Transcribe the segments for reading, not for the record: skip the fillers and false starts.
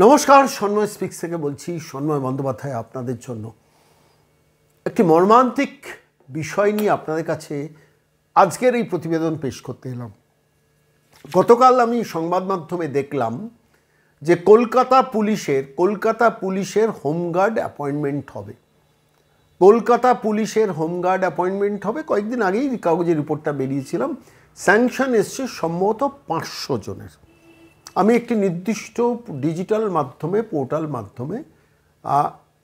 নমস্কার, সন্ময় স্পিক্স থেকে বলছি। সন্ময় বন্দ্যোপাধ্যায় আপনাদের জন্য একটি মর্মান্তিক বিষয় নিয়ে আপনাদের কাছে আজকের এই প্রতিবেদন পেশ করতে এলাম। গতকাল আমি সংবাদ মাধ্যমে দেখলাম যে কলকাতা পুলিশের হোমগার্ড অ্যাপয়েন্টমেন্ট হবে। কলকাতা পুলিশের হোমগার্ড অ্যাপয়েন্টমেন্ট হবে। কয়েকদিন আগেই কাগজের রিপোর্টটা বেরিয়েছিলাম। স্যাংশন এসছে সম্ভবত 500 জনের। আমি একটি নির্দিষ্ট ডিজিটাল মাধ্যমে পোর্টাল মাধ্যমে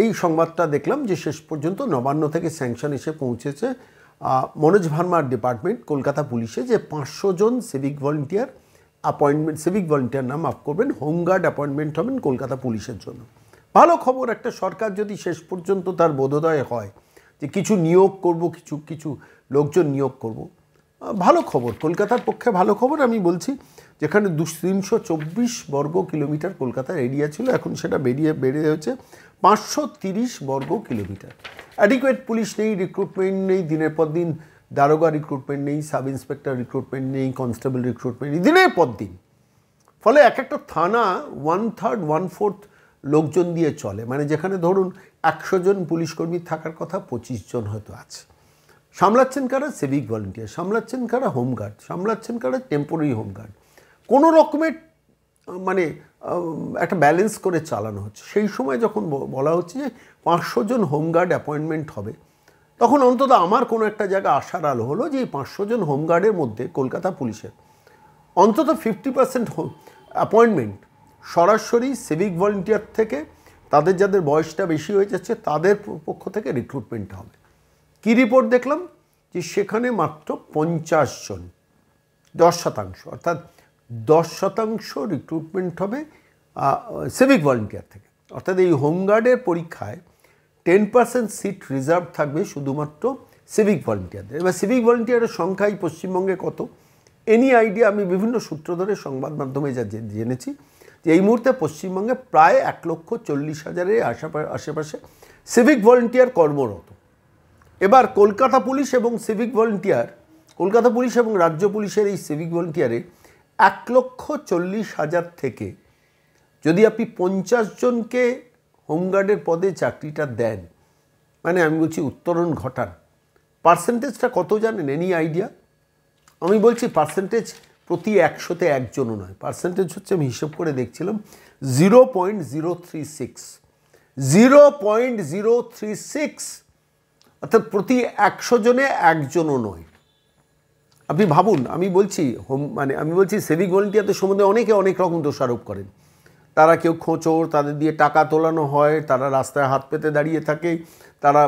এই সংবাদটা দেখলাম যে শেষ পর্যন্ত নবান্ন থেকে স্যাংশন এসে পৌঁছেছে মনোজ ভার্মার ডিপার্টমেন্ট কলকাতা পুলিশে, যে 500 জন সিভিক ভলেন্টিয়ার নাম মাফ করবেন, হোমগার্ড অ্যাপয়েন্টমেন্ট হবেন কলকাতা পুলিশের জন্য। ভালো খবর। একটা সরকার যদি শেষ পর্যন্ত তার বোধোদয় হয় যে কিছু নিয়োগ করব, কিছু লোকজন নিয়োগ করব, ভালো খবর, কলকাতার পক্ষে ভালো খবর। আমি বলছি যেখানে 324 বর্গ কিলোমিটার কলকাতার এরিয়া ছিল, এখন সেটা বেড়ে হয়েছে 530 বর্গ কিলোমিটার। অ্যাডিকুয়েট পুলিশ নেই, রিক্রুটমেন্ট নেই, দিনের পর দিন দারোগা রিক্রুটমেন্ট নেই, সাব ইন্সপেক্টর রিক্রুটমেন্ট নেই, কনস্টেবল রিক্রুটমেন্ট নেই, দিনের পর দিন। ফলে এক একটা থানা 1/3 1/4 লোকজন দিয়ে চলে। মানে যেখানে ধরুন 100 জন পুলিশকর্মী থাকার কথা 25 জন হয়তো আছে। সামলাচ্ছেন কারা? Civic volunteer. সামলাচ্ছেন কারা? হোমগার্ড। সামলাচ্ছেন কারা? Temporary home guard. কোনো রকমের মানে একটা ব্যালেন্স করে চালানো হচ্ছে। সেই সময় যখন বলা হচ্ছে যে 500 জন হোমগার্ড অ্যাপয়েন্টমেন্ট হবে, তখন অন্তত আমার কোনো একটা জায়গা আশার আলো হলো যে এই 500 জন হোমগার্ডের মধ্যে কলকাতা পুলিশের অন্তত 50% অ্যাপয়েন্টমেন্ট সরাসরি সিভিক ভলেন্টিয়ার থেকে, তাদের যাদের বয়সটা বেশি হয়ে যাচ্ছে তাদের পক্ষ থেকে রিক্রুটমেন্ট হবে। কী রিপোর্ট দেখলাম? যে সেখানে মাত্র 50 জন, 10%, অর্থাৎ 10% রিক্রুটমেন্ট হবে সিভিক ভলেন্টিয়ার থেকে। অর্থাৎ এই হোমগার্ডের পরীক্ষায় 10% সিট রিজার্ভ থাকবে শুধুমাত্র সিভিক ভলেন্টিয়ারদের। এবার সিভিক ভলেন্টিয়ারের সংখ্যাই পশ্চিমবঙ্গে কত, এনি আইডিয়া? আমি বিভিন্ন সূত্র ধরে সংবাদ মাধ্যমে যা জেনেছি যে এই মুহূর্তে পশ্চিমবঙ্গে প্রায় 1,40,000-এর আশেপাশে সিভিক ভলেন্টিয়ার কর্মরত। এবার কলকাতা পুলিশ এবং সিভিক ভলেন্টিয়ার, কলকাতা পুলিশ এবং রাজ্য পুলিশের এই সিভিক ভলেন্টিয়ারে 1,40,000 থেকে যদি আপনি 50 জনকে হোমগার্ডের পদে চাকরিটা দেন, মানে আমি বলছি উত্তরণ ঘটান, পার্সেন্টেজটা কত জানেন? Any idea? আমি বলছি পার্সেন্টেজ প্রতি 100-তে 1 জনও নয়। পার্সেন্টেজ হচ্ছে, আমি হিসেব করে দেখছিলাম, 0.036। 0.036, অর্থাৎ প্রতি 100 জনে 1 জনও নয়। আপনি ভাবুন। আমি বলছি আমি বলছি সিভিক ভলেন্টিয়ারদের সম্বন্ধে অনেকে অনেক রকম দোষারোপ করেন। তারা কেউ খোঁচর, তাদের দিয়ে টাকা তোলানো হয়, তারা রাস্তায় হাত পেতে দাঁড়িয়ে থাকে, তারা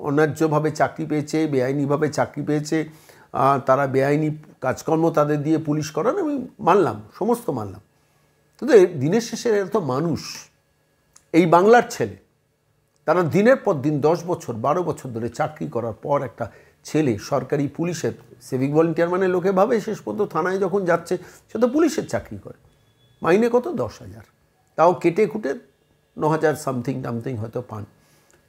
অন্যায্যভাবে চাকরি পেয়েছে, বেআইনিভাবে চাকরি পেয়েছে, তারা বেআইনি কাজকর্ম তাদের দিয়ে পুলিশ করান। আমি মানলাম, সমস্ত মানলাম। কিন্তু দিনের শেষে এরা তো মানুষ, এই বাংলার ছেলে। তারা দিনের পর দিন 10 বছর 12 বছর ধরে চাকরি করার পর একটা ছেলে সরকারি পুলিশের সিভিক ভলেন্টিয়ার, মানে লোকে ভাবে শেষ পর্যন্ত থানায় যখন যাচ্ছে সে তো পুলিশের চাকরি করে। মাইনে কত? 10,000, তাও কেটে কুটে 9,000 সামথিং হয়তো পান।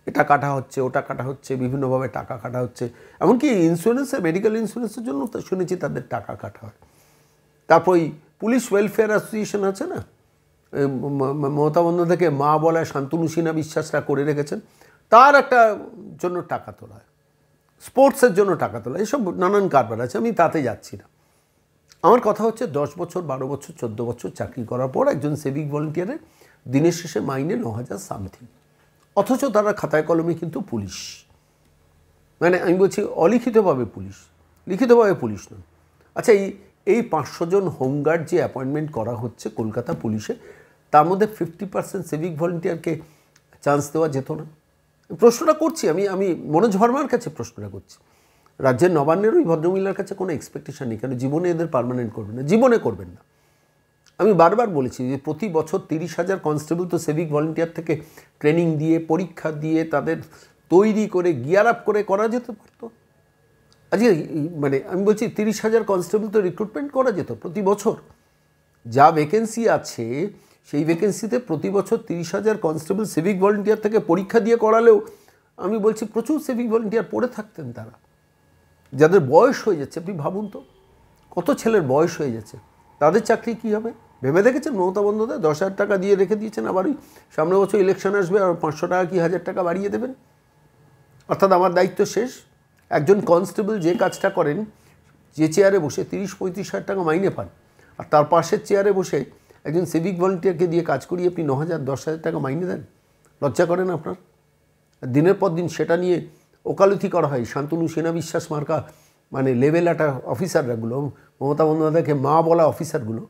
এটা কাটা হচ্ছে, ওটা কাটা হচ্ছে, বিভিন্নভাবে টাকা কাটা হচ্ছে। এমনকি ইন্স্যুরেন্সের, মেডিকেল ইন্স্যুরেন্সের জন্য তো শুনেছি তাদের টাকা কাটা হয়। তারপর ওই পুলিশ ওয়েলফেয়ার অ্যাসোসিয়েশন আছে না, মমতা বন্দ্যোপাধ্যায়কে মা বলায় শান্তনু সিনহা বিশ্বাসটা করে রেখেছেন, তার একটা জন্য টাকা তোলা হয়, স্পোর্টসের জন্য টাকা তোলা, এসব নানান কারবার আছে। আমি তাতে যাচ্ছি না। আমার কথা হচ্ছে 10 বছর 12 বছর 14 বছর চাকরি করার পর একজন সিভিক ভলেন্টিয়ারের দিনের শেষে মাইনে 9,000 সামথিং, অথচ তারা খাতায় কলমে কিন্তু পুলিশ। মানে আমি বলছি অলিখিতভাবে পুলিশ, লিখিতভাবে পুলিশ নয়। আচ্ছা, এই 500 জন হোমগার্ড যে অ্যাপয়েন্টমেন্ট করা হচ্ছে কলকাতা পুলিশে, তার মধ্যে 50% সিভিক ভলেন্টিয়ারকে চান্স দেওয়া যেত না? প্রশ্নটা করছি আমি মনোজ ভার্মার কাছে প্রশ্নটা করছি। রাজ্যের নবান্নের ওই ভদ্রমহিলার কাছে কোনো এক্সপেকটেশন নেই, কেন জীবনে এদের পার্মানেন্ট করবেন না, জীবনে করবেন না। আমি বারবার বলেছি যে প্রতি বছর 30,000 কনস্টেবল তো সিভিক ভলেন্টিয়ার থেকে ট্রেনিং দিয়ে, পরীক্ষা দিয়ে, তাদের তৈরি করে গিয়ার আপ করে করা যেতে পারতো। আজকে মানে আমি বলছি 30,000 কনস্টেবল তো রিক্রুটমেন্ট করা যেত প্রতি বছর। যা ভ্যাকেন্সি আছে সেই ভ্যাকেন্সিতে প্রতি বছর 30,000 কনস্টেবল সিভিক ভলেন্টিয়ার থেকে পরীক্ষা দিয়ে করালেও আমি বলছি প্রচুর সিভিক ভলেন্টিয়ার পড়ে থাকতেন তারা, যাদের বয়স হয়ে যাচ্ছে। আপনি ভাবুন তো, কত ছেলের বয়স হয়ে যাচ্ছে, তাদের চাকরি কী হবে? ভেবে দেখেছেন মমতা বন্দ্যোপাধ্যায় 10,000 টাকা দিয়ে রেখে দিয়েছেন, আবার ওই সামনে বছর ইলেকশন আসবে আর 500 টাকা কি 1000 টাকা বাড়িয়ে দেবেন, অর্থাৎ আমার দায়িত্ব শেষ। একজন কনস্টেবল যে কাজটা করেন, যে চেয়ারে বসে 30-35,000 টাকা মাইনে পান, আর তার পাশের চেয়ারে বসে একজন সিভিক ভলেন্টিয়ারকে দিয়ে কাজ করিয়ে আপনি 9,000-10,000 টাকা মাইনে দেন, লজ্জা করেন আপনার? দিনের পর দিন সেটা নিয়ে ওকালতি করা হয়। শান্তনু সেনা বিশ্বাস মার্কা মানে লেভেল একটা অফিসাররাগুলো, মমতা বন্দ্যোপাধ্যায়কে মা বলা অফিসারগুলো,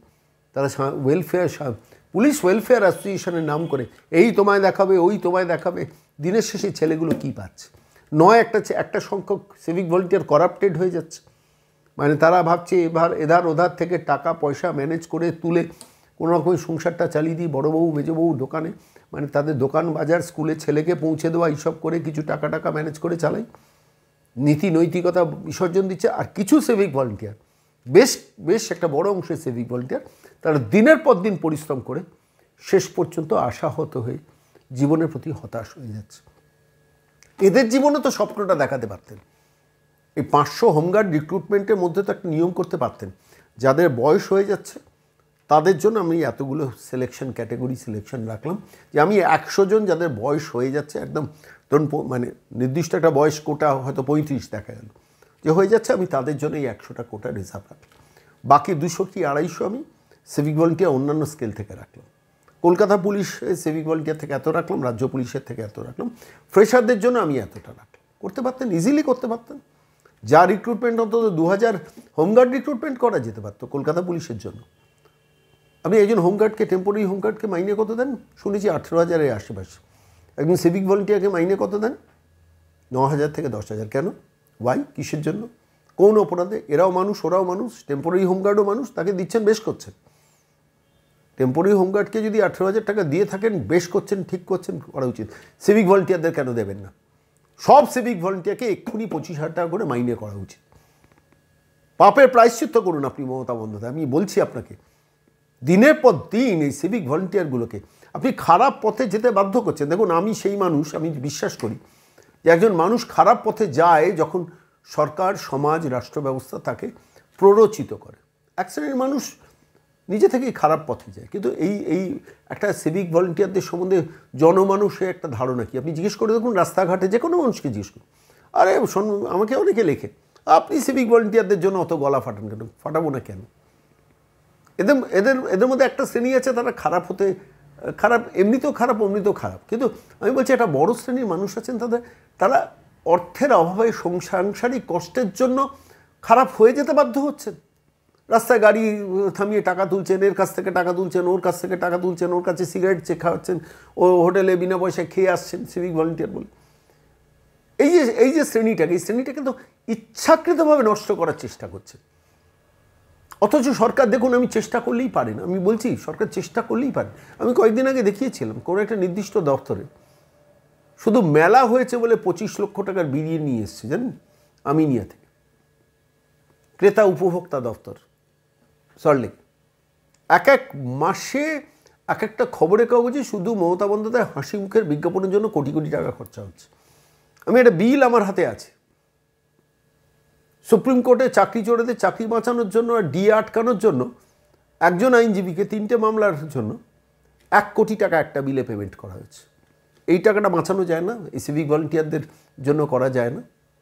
তারা ওয়েলফেয়ার, পুলিশ ওয়েলফেয়ার অ্যাসোসিয়েশনের নাম করে এই তোমায় দেখাবে, ওই তোমায় দেখাবে। দিনের শেষে ছেলেগুলো কী পাচ্ছে? নয় একটা সংখ্যক সিভিক ভলেন্টিয়ার করাপ্টেড হয়ে যাচ্ছে, মানে তারা ভাবছে এবার এধার ওধার থেকে টাকা পয়সা ম্যানেজ করে তুলে কোনো রকমের সংসারটা চালিয়ে দিই, বড়োবউ মেজোবউ দোকানে, মানে তাদের দোকান বাজার স্কুলে ছেলেকে পৌঁছে দেওয়া, এইসব করে কিছু টাকা ম্যানেজ করে চালাই, নীতি নৈতিকতা বিসর্জন দিচ্ছে। আর কিছু সিভিক ভলেন্টিয়ার, বেশ একটা বড় অংশের সিভিক ভলেন্টিয়ার, তারা দিনের পর দিন পরিশ্রম করে শেষ পর্যন্ত আশাহত হয়ে জীবনের প্রতি হতাশ হয়ে যাচ্ছে। এদের জীবনে তো স্বপ্নটা দেখাতে পারতেন। এই 500 হোমগার্ড রিক্রুটমেন্টের মধ্যে তো একটা নিয়ম করতে পারতেন, যাদের বয়স হয়ে যাচ্ছে তাদের জন্য আমি এতগুলো ক্যাটাগরি সিলেকশন রাখলাম, যে আমি 100 জন যাদের বয়স হয়ে যাচ্ছে একদম, ধরুন মানে নির্দিষ্ট একটা বয়স কোটা হয়তো 35 দেখা গেল যে হয়ে যাচ্ছে, আমি তাদের জন্য এই 100টা কোটা রিজার্ভ রাখলাম। বাকি 200 কি 250 আমি সিভিক ভলেন্টিয়ার অন্যান্য স্কেল থেকে রাখলাম। কলকাতা পুলিশের সিভিক ভলেন্টিয়ার থেকে এত রাখলাম, রাজ্য পুলিশের থেকে এত রাখলাম, ফ্রেশারদের জন্য আমি এতটা রাখলাম। করতে পারতেন, ইজিলি করতে পারতেন। যা রিক্রুটমেন্ট অন্তত 2000 হোমগার্ড রিক্রুটমেন্ট করা যেতে পারতো কলকাতা পুলিশের জন্য। আপনি একজন হোমগার্ডকে, টেম্পোরারি হোমগার্ডকে মাইনে কত দেন? শুনেছি 18,000-এর আশেপাশে। একজন সিভিক ভলেন্টিয়ারকে মাইনে কত দেন? 9,000 থেকে 10,000। কেন? ওয়াই? কিসের জন্য? কোন অপরাধে? এরাও মানুষ, ওরাও মানুষ, টেম্পোরারি হোমগার্ডও মানুষ, তাকে দিচ্ছেন, বেশ করছেন। টেম্পোরারি হোমগার্ডকে যদি 18,000 টাকা দিয়ে থাকেন, বেশ করছেন, ঠিক করছেন, করা উচিত। সিভিক ভলেন্টিয়ারদের কেন দেবেন না? সব সিভিক ভলেন্টিয়ারকে এক্ষুনি 25,000 টাকা করে মাইনে করা উচিত। পাপের প্রায়শ্চিত্ত করুন আপনি মমতা বন্দ্যোপাধ্যায়, আমি বলছি আপনাকে। দিনের পর দিন এই সিভিক ভলেন্টিয়ারগুলোকে আপনি খারাপ পথে যেতে বাধ্য করছেন। দেখুন, আমি সেই মানুষ, আমি বিশ্বাস করি যে একজন মানুষ খারাপ পথে যায় যখন সরকার, সমাজ, রাষ্ট্র ব্যবস্থা তাকে প্ররোচিত করে। এক শ্রেণীর মানুষ নিজে থেকেই খারাপ পথে যায়, কিন্তু এই একটা সিভিক ভলেন্টিয়ারদের সম্বন্ধে জনমানুষের একটা ধারণা কি, আপনি জিজ্ঞেস করে দেখুন, রাস্তাঘাটে যে কোনো মানুষকে জিজ্ঞেস করুন, আরে আমাকে অনেকে লেখে, আপনি সিভিক ভলেন্টিয়ারদের জন্য অত গলা ফাটান কেন? ফাটাবো না কেন? এদের মধ্যে একটা শ্রেণী আছে, তারা খারাপ, এমনিতেও খারাপ, অমনিতেও খারাপ। কিন্তু আমি বলছি একটা বড় শ্রেণীর মানুষ আছেন, তারা অর্থের অভাবে, সাংসারিক কষ্টের জন্য খারাপ হয়ে যেতে বাধ্য হচ্ছেন। রাস্তায় গাড়ি থামিয়ে টাকা তুলছেন, এর কাছ থেকে টাকা তুলছেন, ওর কাছ থেকে টাকা তুলছেন, ওর কাছে সিগারেট খাওয়াচ্ছেন, ও হোটেলে বিনা পয়সায় খেয়ে আসছেন সিভিক ভলেন্টিয়ার বলে। এই যে শ্রেণীটাকে, এই শ্রেণীটা কিন্তু ইচ্ছাকৃতভাবে নষ্ট করার চেষ্টা করছে। অথচ সরকার, দেখুন, আমি চেষ্টা করলেই পারেন, আমি বলছি সরকার চেষ্টা করলেই পারেন। আমি কয়েকদিন আগে দেখিয়েছিলাম কোনো একটা নির্দিষ্ট দপ্তরে শুধু মেলা হয়েছে বলে 25 লক্ষ টাকার বিড়িয়ে নিয়ে এসছে, জানেন, আমিনিয়া থেকে, ক্রেতা উপভোক্তা দপ্তর, সল্টলেক। এক মাসে একটা খবরের কাগজে শুধু মমতা বন্দ্যোপাধ্যায় হাসি মুখের বিজ্ঞাপনের জন্য কোটি কোটি টাকা খরচা হচ্ছে। আমি একটা বিল আমার হাতে আছে, সুপ্রিম কোর্টে চাকরি চোরেদের চাকরি বাঁচানোর জন্য আর ডিএ আটকানোর জন্য একজন আইনজীবীকে 3টে মামলার জন্য 1 কোটি টাকা একটা বিলে পেমেন্ট করা হয়েছে। এই টাকাটা বাঁচানো যায় না? এই সিভিক ভলেন্টিয়ারদের জন্য করা যায় না?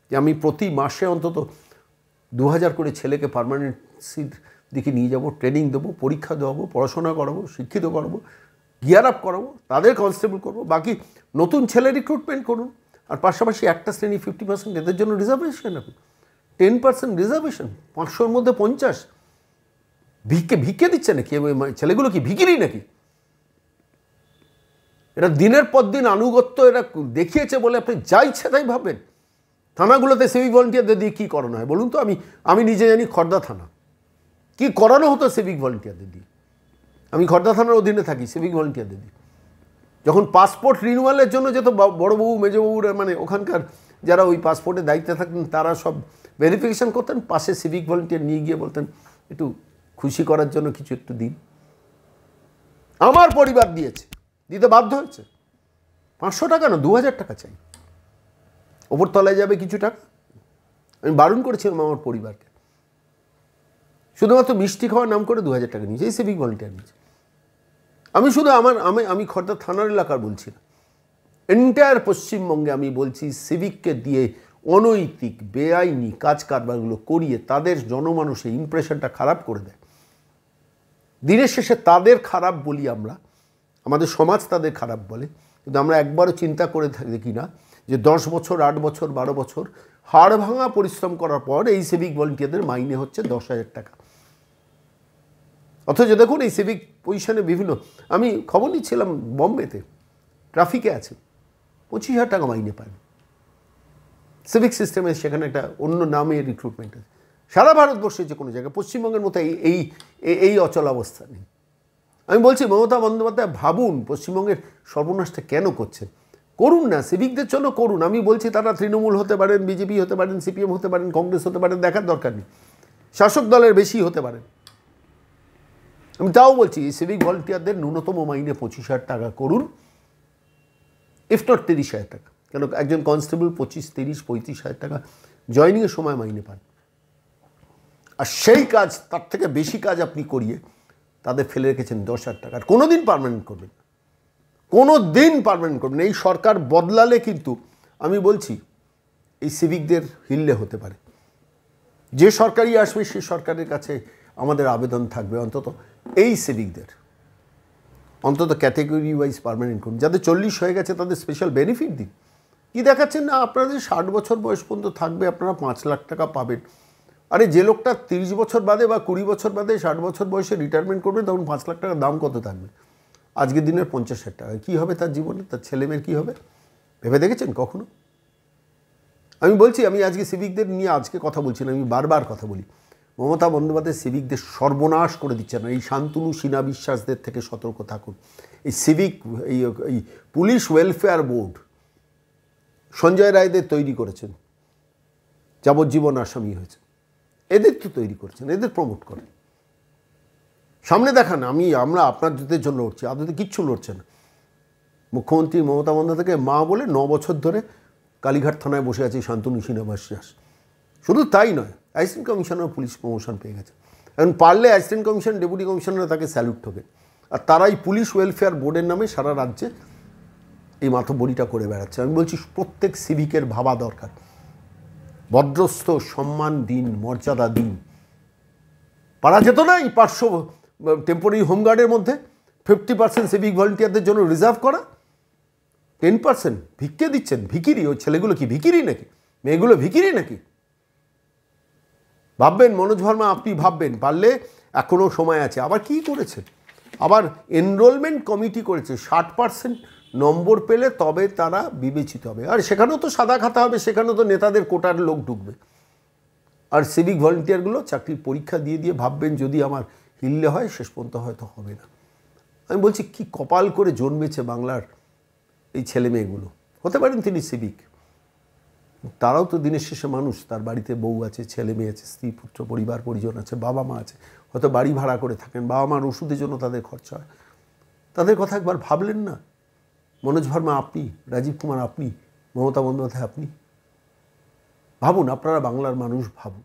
যে আমি প্রতি মাসে অন্তত 2000 করে ছেলেকে পার্মানেন্সির দিকে নিয়ে যাব, ট্রেনিং দেবো, পরীক্ষা দেওয়াবো, পড়াশোনা করাবো, শিক্ষিত করাবো, গিয়ার আপ করাবো, তাদের কনস্টেবল করবো, বাকি নতুন ছেলে রিক্রুটমেন্ট করুন। আর পাশাপাশি একটা শ্রেণী 50% এদের জন্য রিজার্ভেশন রাখুন, 10% রিজার্ভেশন, 500-র মধ্যে 50। ভিক্ষে দিচ্ছে নাকি ছেলেগুলো? কি ভিখিরি নাকি? এরা দিনের পর দিন আনুগত্য এরা দেখিয়েছে বলে আপনি যা ইচ্ছে তাই ভাববেন। থানাগুলোতে সিভিক ভলেন্টিয়ারদের দিয়ে কী করানো হয় বলুন তো? আমি নিজে জানি খড়দা থানা, কি করানো হতো সিভিক ভলেন্টিয়ারদের দিয়ে। আমি খড়দা থানার অধীনে থাকি, সিভিক ভলেন্টিয়ারদের দিয়ে যখন পাসপোর্ট রিনিউয়ালের জন্য যেত বড়োবাবু মেজোবাবুরা, মানে ওখানকার যারা ওই পাসপোর্টের দায়িত্বে থাকতেন, তারা সব ভেরিফিকেশান করতেন, পাশে সিভিক ভলেন্টিয়ার নিয়ে গিয়ে বলতেন একটু খুশি করার জন্য কিছু একটু দিন। আমার পরিবার দিয়েছে, দিতে বাধ্য হয়েছে। 500 টাকা না, 2000 টাকা চাই, ওপর তলায় যাবে কিছু টাকা। আমি বারণ করেছিলাম আমার পরিবারকে। শুধুমাত্র মিষ্টি খাওয়ার নাম করে 2000 টাকা নিয়েছে, এই সিভিক ভলেন্টিয়ার নিয়েছে। আমি শুধু আমি খড়দা থানার এলাকার বলছি না, এন্টায়ার পশ্চিমবঙ্গে আমি বলছি সিভিককে দিয়ে অনৈতিক বেআইনি কাজ কারবারগুলো করিয়ে তাদের জনমানুষে ইমপ্রেশনটা খারাপ করে দেয়। দিনের শেষে তাদের খারাপ বলি আমরা, আমাদের সমাজ তাদের খারাপ বলে, কিন্তু আমরা একবারও চিন্তা করে দেখি না যে 10 বছর 8 বছর 12 বছর হাড় ভাঙা পরিশ্রম করার পর এই সিভিক ভলেন্টিয়ারদের মাইনে হচ্ছে 10,000 টাকা। অথচ দেখুন এই সিভিক পজিশনে বিভিন্ন, আমি খবর নিচ্ছিলাম বম্বেতে ট্রাফিকে আছে 25,000 টাকা মাইনে পান। সিভিক সিস্টেমে সেখানে একটা অন্য নামে রিক্রুটমেন্ট আছে। সারা ভারতবর্ষে যে কোনো জায়গায়, পশ্চিমবঙ্গের মতো এই অচল অবস্থা নেই। আমি বলছি মমতা বন্দ্যোপাধ্যায় ভাবুন পশ্চিমবঙ্গের সর্বনাশটা কেন করছেন। করুন না, সিভিকদের জন্য করুন। আমি বলছি তারা তৃণমূল হতে পারেন, বিজেপি হতে পারেন, সিপিএম হতে পারেন, কংগ্রেস হতে পারেন, দেখার দরকার নেই, শাসক দলের বেশি হতে পারেন। আমি তাও বলছি এই সিভিক ভলেন্টিয়ারদের ন্যূনতম মাইনে 25,000 টাকা করুন, ইফ নট 30,000 টাকা। কেন একজন কনস্টেবল 25, 30, 35,000 টাকা জয়নিংয়ের সময় মাইনে পান। আর সেই কাজ, তার থেকে বেশি কাজ আপনি করিয়ে তাদের ফেলে রেখেছেন 10,000 টাকা। আর কোনো দিন পার্মানেন্ট করবেন না, কোনো দিন পার্মানেন্ট করবেন। এই সরকার বদলালে কিন্তু আমি বলছি এই সিভিকদের হিললে হতে পারে। যে সরকারই আসবে সেই সরকারের কাছে আমাদের আবেদন থাকবে অন্তত এই সিভিকদের অন্তত ক্যাটেগরি ওয়াইজ পার্মানেন্ট করুন। যাদের 40 হয়ে গেছে তাদের স্পেশাল বেনিফিট দিন। কি দেখাচ্ছেন না আপনাদের 60 বছর বয়স পর্যন্ত থাকবে, আপনারা 5 লাখ টাকা পাবেন। আরে যে লোকটা 30 বছর বাদে বা 20 বছর বাদে 60 বছর বয়সে রিটায়ারমেন্ট করবে, তখন 5 লাখ টাকার দাম কত থাকবে? আজকের দিনের 50,000 টাকা। কী হবে তার জীবনে, তার ছেলেমেয়ের কী হবে ভেবে দেখেছেন কখনো? আমি বলছি, আমি আজকে সিভিকদের নিয়ে আজকে কথা বলছি না, আমি বারবার কথা বলি। মমতা বন্দ্যোপাধ্যায় সিভিকদের সর্বনাশ করে দিচ্ছেন। এই শান্তনু সিনহা বিশ্বাসদের থেকে সতর্ক থাকুন। এই সিভিক এই পুলিশ ওয়েলফেয়ার বোর্ড সঞ্জয় রায়দের তৈরি করেছেন, যাবজ্জীবন আসামি হয়েছে, এদের তো তৈরি করেছেন, এদের প্রমোট করেন, সামনে দেখান আমরা আপনাদের জন্য লড়ছি। আদতে কিচ্ছু লড়ছে না। মুখ্যমন্ত্রী মমতা বন্দ্যোপাধ্যায়কে মা বলে 9 বছর ধরে কালীঘাট থানায় বসে আছে শান্তনু সিনহা বিশ্বাস। শুধু তাই নয়, অ্যাসিস্ট্যান্ট কমিশনার পুলিশ প্রমোশন পেয়ে গেছে। এখন পারলে অ্যাসিস্ট্যান্ট কমিশন, ডেপুটি কমিশনার তাকে স্যালুট ঠোকে। আর তারাই পুলিশ ওয়েলফেয়ার বোর্ডের নামে সারা রাজ্যে এই মাথবড়িটা করে বেড়াচ্ছে। আমি বলছি প্রত্যেক সিভিকের ভাবা দরকার, ভদ্রস্থ সম্মান দিন, মর্যাদা দিন। পারা যেত না এই 500 টেম্পোরারি হোমগার্ডের মধ্যে 50% সিভিক ভলেন্টিয়ারদের জন্য রিজার্ভ করা, 10% ভিক্ষে দিচ্ছেন। ভিখিরি ওই ছেলেগুলো কি ভিখিরি নাকি? মেয়েগুলো ভিখিরি নাকি? ভাববেন মনোজ ভার্মা, আপনি ভাববেন, পারলে এখনও সময় আছে। আবার কি করেছে, আবার এনরোলমেন্ট কমিটি করেছে, 60% নম্বর পেলে তবে তারা বিবেচিত হবে। আর সেখানেও তো সাদা খাতা হবে, সেখানেও তো নেতাদের কোটার লোক ঢুকবে। আর সিভিক ভলেন্টিয়ারগুলো চাকরির পরীক্ষা দিয়ে দিয়ে ভাববেন যদি আমার হিললে হয়, শেষ পর্যন্ত হয়তো হবে না। আমি বলছি কি কপাল করে জন্মেছে বাংলার এই ছেলে মেয়েগুলো। হতে পারেন তিনি সিভিক, তারাও তো দিনের শেষে মানুষ। তার বাড়িতে বউ আছে, ছেলে মেয়ে আছে, স্ত্রী পুত্র পরিবার পরিজন আছে, বাবা মা আছে, হয়তো বাড়ি ভাড়া করে থাকেন, বাবা মার ওষুধের জন্য তাদের খরচা হয়। তাদের কথা একবার ভাবলেন না? মনোজ ভার্মা আপনি, রাজীব কুমার আপনি, মমতা বন্দ্যোপাধ্যায় আপনি, ভাবুন, আপনারা বাংলার মানুষ ভাবুন।